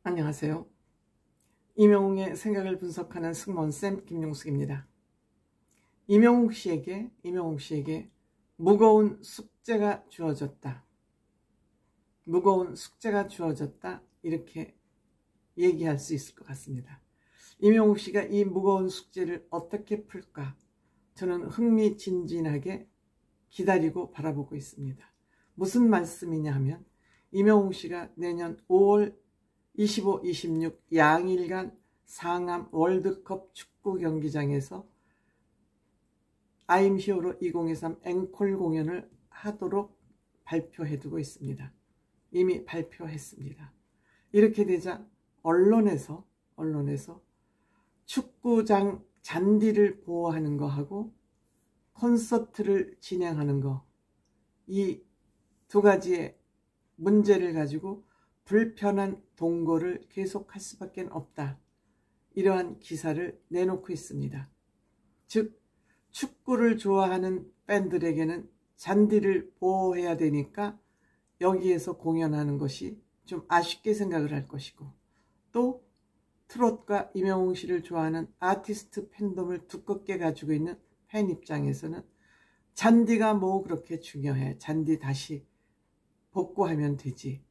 안녕하세요. 이명웅의 생각을 분석하는 승무원쌤 김용숙입니다. 이명웅 씨에게 무거운 숙제가 주어졌다. 무거운 숙제가 주어졌다. 이렇게 얘기할 수 있을 것 같습니다. 이명웅 씨가 이 무거운 숙제를 어떻게 풀까? 저는 흥미진진하게 기다리고 바라보고 있습니다. 무슨 말씀이냐 하면 이명웅 씨가 내년 5월 25, 26 양일간 상암 월드컵 축구 경기장에서 I'm Hero로 2023 앵콜 공연을 하도록 발표해두고 있습니다. 이미 발표했습니다. 이렇게 되자 언론에서 축구장 잔디를 보호하는 거하고 콘서트를 진행하는 거, 이 두 가지의 문제를 가지고 불편한 동거를 계속할 수밖에 없다. 이러한 기사를 내놓고 있습니다. 즉 축구를 좋아하는 팬들에게는 잔디를 보호해야 되니까 여기에서 공연하는 것이 좀 아쉽게 생각을 할 것이고, 또 트롯과 이명웅 씨를 좋아하는 아티스트 팬덤을 두껍게 가지고 있는 팬 입장에서는 잔디가 뭐 그렇게 중요해, 잔디 다시 복구하면 되지,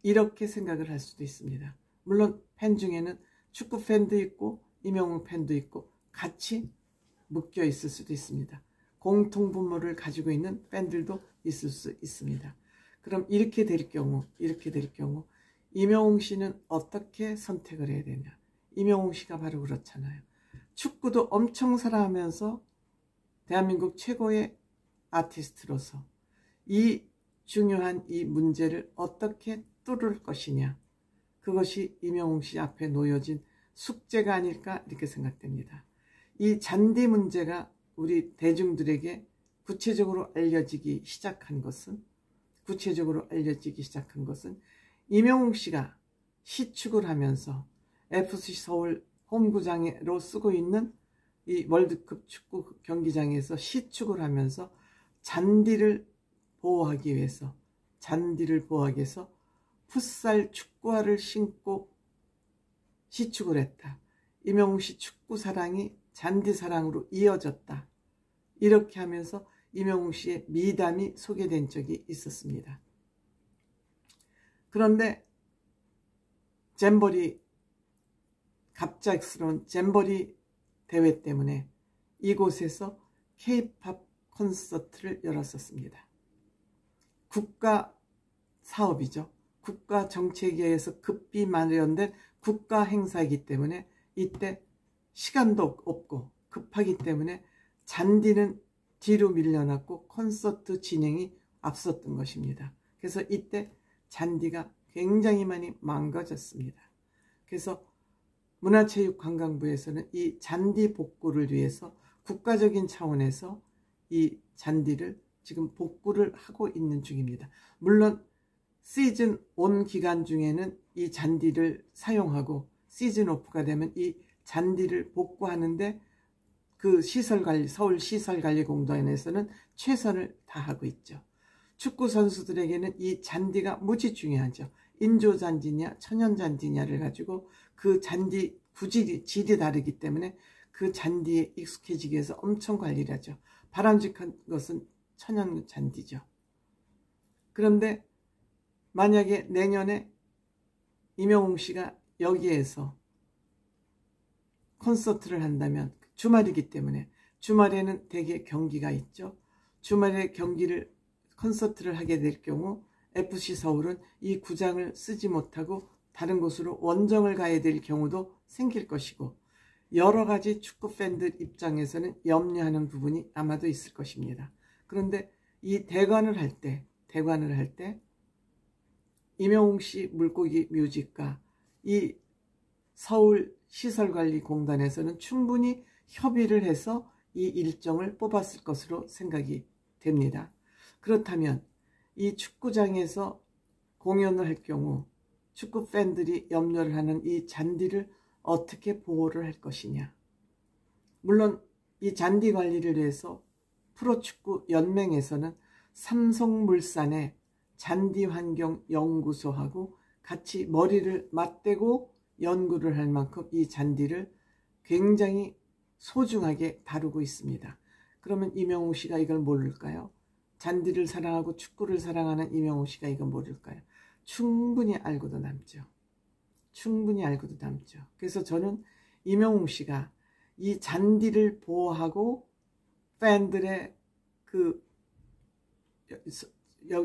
이렇게 생각을 할 수도 있습니다. 물론 팬 중에는 축구 팬도 있고 이명웅 팬도 있고 같이 묶여 있을 수도 있습니다. 공통분모를 가지고 있는 팬들도 있을 수 있습니다. 그럼 이렇게 될 경우 이명웅 씨는 어떻게 선택을 해야 되냐? 이명웅 씨가 바로 그렇잖아요. 축구도 엄청 사랑하면서 대한민국 최고의 아티스트로서 이 중요한 이 문제를 어떻게 뚫을 것이냐, 그것이 이명웅 씨 앞에 놓여진 숙제가 아닐까 이렇게 생각됩니다. 이 잔디 문제가 우리 대중들에게 구체적으로 알려지기 시작한 것은 이명웅 씨가 시축을 하면서 FC 서울 홈구장으로 쓰고 있는 이 월드컵 축구 경기장에서 시축을 하면서 잔디를 보호하기 위해서 풋살 축구화를 신고 시축을 했다. 이명웅 씨 축구 사랑이 잔디 사랑으로 이어졌다. 이렇게 하면서 이명웅 씨의 미담이 소개된 적이 있었습니다. 그런데 갑작스러운 잼버리 대회 때문에 이곳에서 K-팝 콘서트를 열었었습니다. 국가 사업이죠. 국가 정책에 의해서 급히 마련된 국가 행사이기 때문에 이때 시간도 없고 급하기 때문에 잔디는 뒤로 밀려났고 콘서트 진행이 앞섰던 것입니다. 그래서 이때 잔디가 굉장히 많이 망가졌습니다. 그래서 문화체육관광부에서는 이 잔디 복구를 위해서 국가적인 차원에서 이 잔디를 지금 복구를 하고 있는 중입니다. 물론 시즌 온 기간 중에는 이 잔디를 사용하고 시즌 오프가 되면 이 잔디를 복구하는데 그 시설관리, 서울 시설관리공단에서는 최선을 다하고 있죠. 축구 선수들에게는 이 잔디가 무지 중요하죠. 인조잔디냐 천연잔디냐를 가지고 그 잔디 질이 다르기 때문에 그 잔디에 익숙해지기 위해서 엄청 관리를 하죠. 바람직한 것은 천연잔디죠. 그런데 만약에 내년에 이명웅 씨가 여기에서 콘서트를 한다면 주말이기 때문에, 주말에는 대개 경기가 있죠. 주말에 콘서트를 하게 될 경우 FC 서울은 이 구장을 쓰지 못하고 다른 곳으로 원정을 가야 될 경우도 생길 것이고, 여러 가지 축구 팬들 입장에서는 염려하는 부분이 아마도 있을 것입니다. 그런데 이 대관을 할 때 이명웅 씨 물고기 뮤직과 이 서울 시설관리공단에서는 충분히 협의를 해서 이 일정을 뽑았을 것으로 생각이 됩니다. 그렇다면 이 축구장에서 공연을 할 경우 축구 팬들이 염려를 하는 이 잔디를 어떻게 보호를 할 것이냐. 물론 이 잔디 관리를 위해서 프로축구 연맹에서는 삼성물산의 잔디환경연구소하고 같이 머리를 맞대고 연구를 할 만큼 이 잔디를 굉장히 소중하게 다루고 있습니다. 그러면 이명웅 씨가 이걸 모를까요? 잔디를 사랑하고 축구를 사랑하는 이명웅 씨가 이걸 모를까요? 충분히 알고도 남죠. 충분히 알고도 남죠. 그래서 저는 이명웅 씨가 이 잔디를 보호하고 팬들의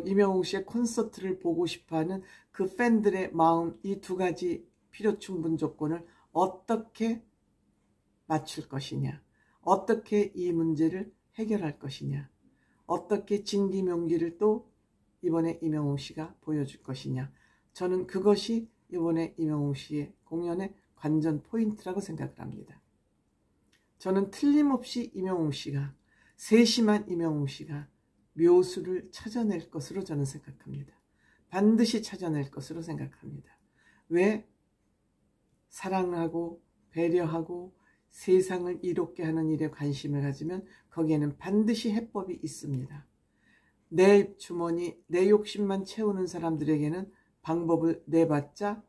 이명웅 씨의 콘서트를 보고 싶어하는 그 팬들의 마음, 이 두 가지 필요 충분 조건을 어떻게 맞출 것이냐, 어떻게 이 문제를 해결할 것이냐, 어떻게 진기명기를 또 이번에 이명웅 씨가 보여줄 것이냐, 저는 그것이 이번에 이명웅 씨의 공연의 관전 포인트라고 생각을 합니다. 저는 틀림없이 이명웅 씨가, 세심한 이명웅 씨가 묘수를 찾아낼 것으로 저는 생각합니다. 반드시 찾아낼 것으로 생각합니다. 왜? 사랑하고 배려하고 세상을 이롭게 하는 일에 관심을 가지면 거기에는 반드시 해법이 있습니다. 내 주머니, 내 욕심만 채우는 사람들에게는 방법을 내봤자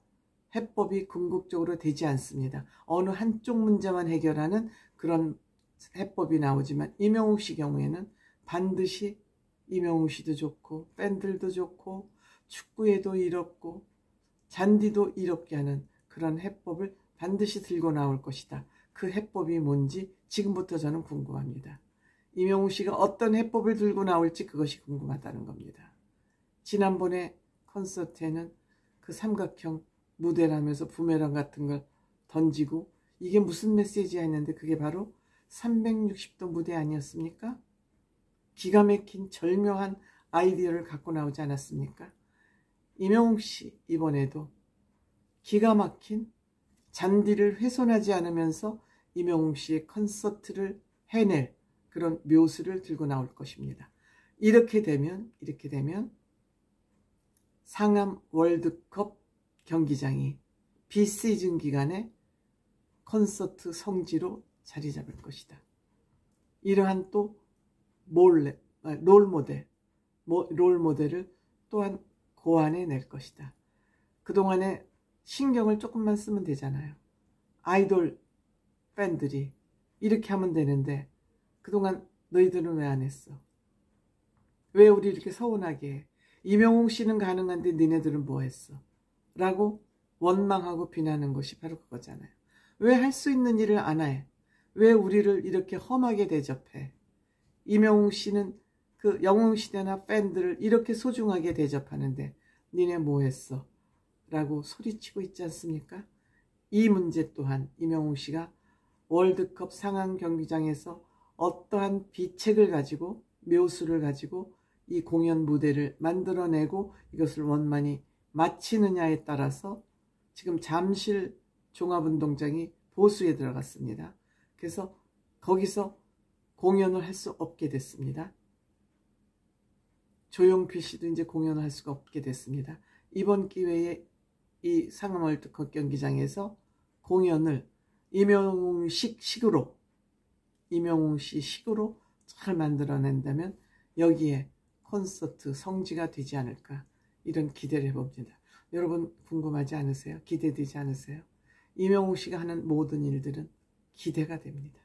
해법이 궁극적으로 되지 않습니다. 어느 한쪽 문제만 해결하는 그런 해법이 나오지만 이명웅 씨 경우에는 반드시 이명웅 씨도 좋고 팬들도 좋고 축구에도 이롭고 잔디도 이롭게 하는 그런 해법을 반드시 들고 나올 것이다. 그 해법이 뭔지 지금부터 저는 궁금합니다. 이명웅 씨가 어떤 해법을 들고 나올지 그것이 궁금하다는 겁니다. 지난번에 콘서트에는 그 삼각형 무대라면서 부메랑 같은 걸 던지고 이게 무슨 메시지야 했는데 그게 바로 360도 무대 아니었습니까? 기가 막힌 절묘한 아이디어를 갖고 나오지 않았습니까? 이명웅 씨 이번에도 기가 막힌 잔디를 훼손하지 않으면서 이명웅 씨의 콘서트를 해낼 그런 묘수를 들고 나올 것입니다. 이렇게 되면 상암 월드컵 경기장이 비시즌 기간에 콘서트 성지로 자리 잡을 것이다. 이러한 또 롤 모델을 또한 고안해 낼 것이다. 그동안에 신경을 조금만 쓰면 되잖아요. 아이돌 팬들이 이렇게 하면 되는데 그동안 너희들은 왜 안 했어? 왜 우리 이렇게 서운하게 해? 이명웅 씨는 가능한데 니네들은 뭐 했어? 라고 원망하고 비난하는 것이 바로 그거잖아요. 왜 할 수 있는 일을 안 해? 왜 우리를 이렇게 험하게 대접해? 이명웅 씨는 그 영웅시대나 팬들을 이렇게 소중하게 대접하는데 니네 뭐 했어? 라고 소리치고 있지 않습니까? 이 문제 또한 이명웅 씨가 월드컵 상암 경기장에서 어떠한 비책을 가지고 묘수를 가지고 이 공연 무대를 만들어내고 이것을 원만히 마치느냐에 따라서 지금 잠실 종합운동장이 보수에 들어갔습니다. 그래서 거기서 공연을 할 수 없게 됐습니다. 조용필 씨도 이제 공연을 할 수가 없게 됐습니다. 이번 기회에 이 상암 월드컵 경기장에서 공연을 이명웅 씨 식으로 잘 만들어낸다면 여기에 콘서트 성지가 되지 않을까 이런 기대를 해봅니다. 여러분 궁금하지 않으세요? 기대되지 않으세요? 이명웅 씨가 하는 모든 일들은 기대가 됩니다.